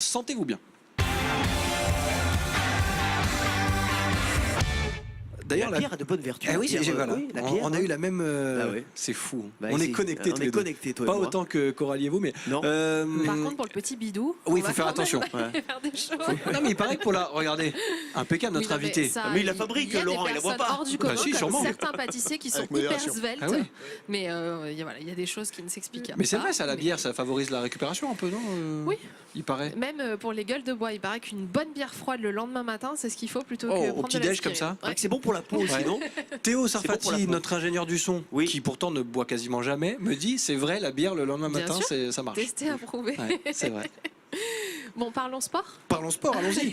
Sentez-vous bien. D'ailleurs, la bière a de bonnes vertus. Ah oui, voilà. Oui, on a eu la même. Ah ouais. C'est fou. Bah, on est connectés tous les deux. Toi Pas et moi. autant que Coralie et vous, mais. Non. Par contre, pour le petit bidou, oui, il on faut va faire quand attention. même faire des choses. Non, mais il paraît que pour la. Regardez, impeccable notre Oui, non, mais invité. ça, Mais il la fabrique, y a Laurent, des il la voit personnes pas. hors du Bah, commun, si, comme sûrement. certains pâtissiers qui sont Avec hyper modération. sveltes. Ah oui. Mais il y a des choses qui ne s'expliquent pas. Mais c'est vrai, ça, la bière, ça favorise la récupération un peu, non Oui. Il paraît. Même pour les gueules de bois, il paraît qu'une bonne bière froide le lendemain matin, c'est ce qu'il faut plutôt que Oh, au prendre de petit-déj comme l'aspirine. ça Ouais. C'est bon pour la peau aussi, Ouais. non? Théo C'est bon pour la Sarfati, peau. notre ingénieur du son, Oui. qui pourtant ne boit quasiment jamais, me dit c'est vrai, la bière le lendemain Bien matin, sûr. ça marche. Testé, approuvé. Ouais, c'est vrai. Bon, parlons sport. Parlons sport, allons-y.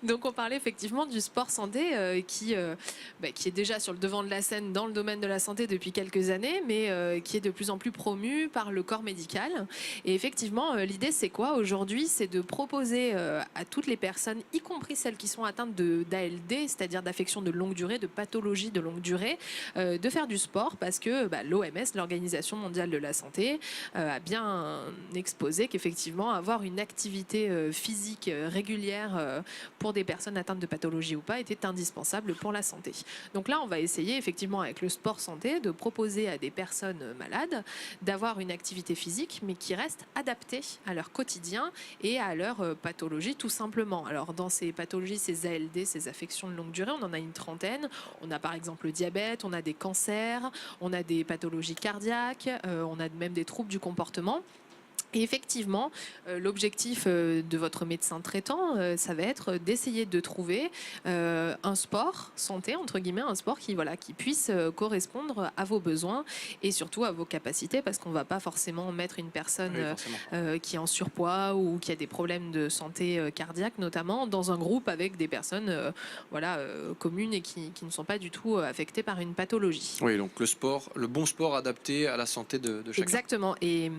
Donc on parlait effectivement du sport santé qui est déjà sur le devant de la scène dans le domaine de la santé depuis quelques années, mais qui est de plus en plus promu par le corps médical. Et effectivement, l'idée c'est quoi aujourd'hui? C'est de proposer à toutes les personnes, y compris celles qui sont atteintes d'ALD, c'est-à-dire d'affections de longue durée, de pathologies de longue durée, de faire du sport parce que l'OMS, l'Organisation mondiale de la santé, a bien exposé qu'effectivement avoir une activité physique régulière pour des personnes atteintes de pathologie ou pas était indispensable pour la santé. Donc là, on va essayer effectivement avec le sport santé de proposer à des personnes malades d'avoir une activité physique mais qui reste adaptée à leur quotidien et à leur pathologie tout simplement. Alors dans ces pathologies, ces ALD, ces affections de longue durée, on en a une trentaine. On a par exemple le diabète, on a des cancers, on a des pathologies cardiaques, on a même des troubles du comportement. Et effectivement, l'objectif de votre médecin traitant, ça va être d'essayer de trouver un sport santé, entre guillemets, un sport qui puisse correspondre à vos besoins et surtout à vos capacités, parce qu'on ne va pas forcément mettre une personne Oui, forcément. qui est en surpoids ou qui a des problèmes de santé cardiaque, notamment, dans un groupe avec des personnes communes et qui ne sont pas du tout affectées par une pathologie. Oui, donc le bon sport adapté à la santé de chacun. Exactement. Et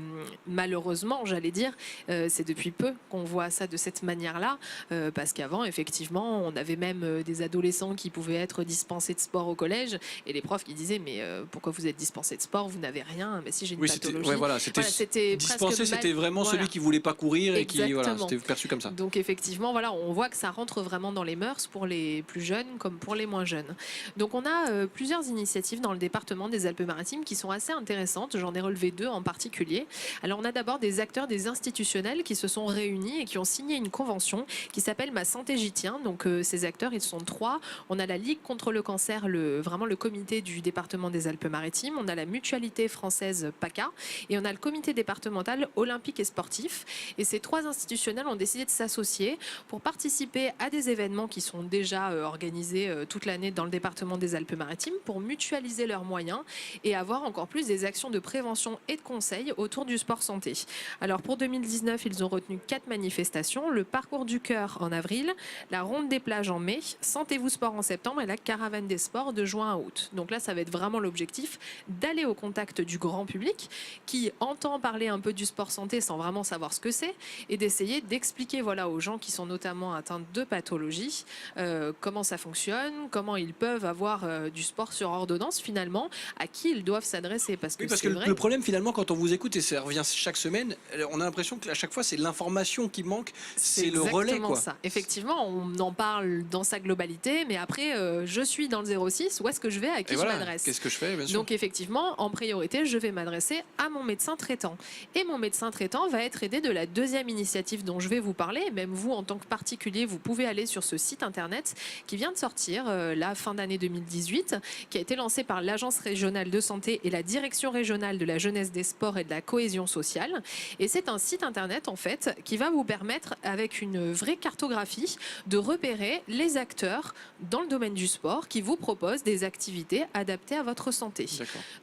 malheureusement, j'allais dire, c'est depuis peu qu'on voit ça de cette manière-là, parce qu'avant, effectivement, on avait même des adolescents qui pouvaient être dispensés de sport au collège, et les profs qui disaient mais pourquoi vous êtes dispensés de sport, vous n'avez rien, mais si j'ai une pathologie. C'était dispensé, c'était vraiment celui qui voulait pas courir et qui c'était perçu comme ça. Donc effectivement, on voit que ça rentre vraiment dans les mœurs pour les plus jeunes comme pour les moins jeunes. Donc on a plusieurs initiatives dans le département des Alpes-Maritimes qui sont assez intéressantes. J'en ai relevé deux en particulier. Alors on a d'abord des acteurs, des institutionnels qui se sont réunis et qui ont signé une convention qui s'appelle Ma Santé J'y Tiens. Donc ces acteurs, ils sont trois. On a la Ligue contre le cancer, vraiment le comité du département des Alpes-Maritimes. On a la Mutualité française PACA et on a le comité départemental olympique et sportif. Et ces trois institutionnels ont décidé de s'associer pour participer à des événements qui sont déjà organisés toute l'année dans le département des Alpes-Maritimes pour mutualiser leurs moyens et avoir encore plus des actions de prévention et de conseil autour du sport santé. Alors pour 2019, ils ont retenu 4 manifestations, le parcours du cœur en avril, la ronde des plages en mai, Sentez-vous sport en septembre et la caravane des sports de juin à août. Donc là, ça va être vraiment l'objectif d'aller au contact du grand public qui entend parler un peu du sport santé sans vraiment savoir ce que c'est et d'essayer d'expliquer aux gens qui sont notamment atteints de pathologies comment ça fonctionne, comment ils peuvent avoir du sport sur ordonnance finalement, à qui ils doivent s'adresser. Parce que, le problème finalement quand on vous écoute, et ça revient chaque semaine, on a l'impression qu'à chaque fois c'est l'information qui manque, c'est le relais. Exactement ça. Effectivement, on en parle dans sa globalité, mais après, je suis dans le 06, où est-ce que je vais, à qui je m'adresse? Qu'est-ce que je fais, bien sûr. Donc effectivement, en priorité, je vais m'adresser à mon médecin traitant. Et mon médecin traitant va être aidé de la deuxième initiative dont je vais vous parler. Même vous, en tant que particulier, vous pouvez aller sur ce site internet qui vient de sortir, la fin d'année 2018, qui a été lancé par l'Agence régionale de santé et la Direction régionale de la jeunesse, des sports et de la cohésion sociale. Et c'est un site internet en fait qui va vous permettre, avec une vraie cartographie, de repérer les acteurs dans le domaine du sport qui vous proposent des activités adaptées à votre santé.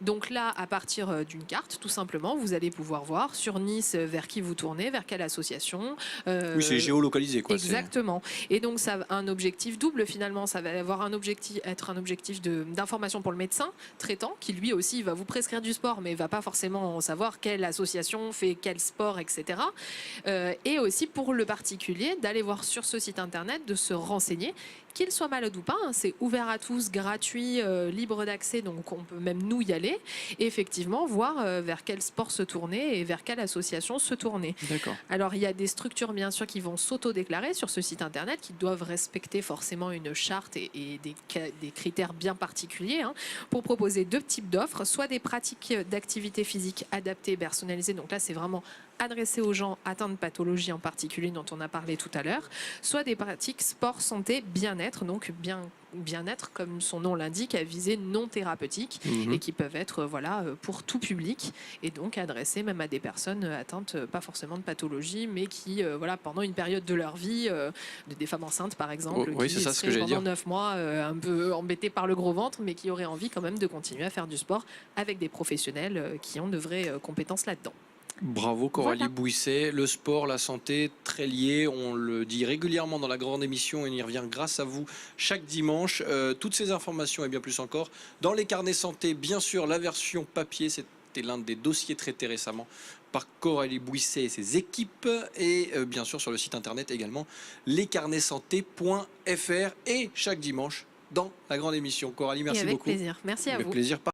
Donc là, à partir d'une carte, tout simplement, vous allez pouvoir voir sur Nice vers qui vous tournez, vers quelle association. Oui, c'est géolocalisé, quoi. Exactement. Et donc ça a un objectif double finalement. Ça va avoir un objectif d'information pour le médecin traitant qui lui aussi va vous prescrire du sport, mais va pas forcément savoir quelle association fait quel sport, etc. Et aussi pour le particulier d'aller voir sur ce site internet, de se renseigner, qu'il soit malade ou pas, hein, c'est ouvert à tous, gratuit, libre d'accès, donc on peut même nous y aller, et effectivement voir vers quel sport se tourner et vers quelle association se tourner. D'accord. Alors il y a des structures bien sûr qui vont s'auto-déclarer sur ce site internet, qui doivent respecter forcément une charte et des critères bien particuliers, hein, pour proposer deux types d'offres, soit des pratiques d'activité physique adaptées et personnalisées, donc là c'est vraiment adressé aux gens atteints de pathologies en particulier dont on a parlé tout à l'heure, soit des pratiques sport, santé, bien-être, donc bien-être comme son nom l'indique, à visée non thérapeutique et qui peuvent être voilà, pour tout public et donc adressées même à des personnes atteintes pas forcément de pathologie mais qui voilà, pendant une période de leur vie, des femmes enceintes par exemple, oui, qui c'est ça, ce que seraient j'allais pendant dire. 9 mois un peu embêtées par le gros ventre mais qui auraient envie quand même de continuer à faire du sport avec des professionnels qui ont de vraies compétences là-dedans. Bravo Coralie Voilà. Bouisset, le sport, la santé, très liés, on le dit régulièrement dans la grande émission et on y revient grâce à vous chaque dimanche. Toutes ces informations et bien plus encore dans les carnets santé, bien sûr la version papier, c'était l'un des dossiers traités récemment par Coralie Bouisset et ses équipes et bien sûr sur le site internet également lescarnetssanté.fr et chaque dimanche dans la grande émission. Coralie, merci et avec beaucoup. plaisir. Merci à Avec vous. plaisir.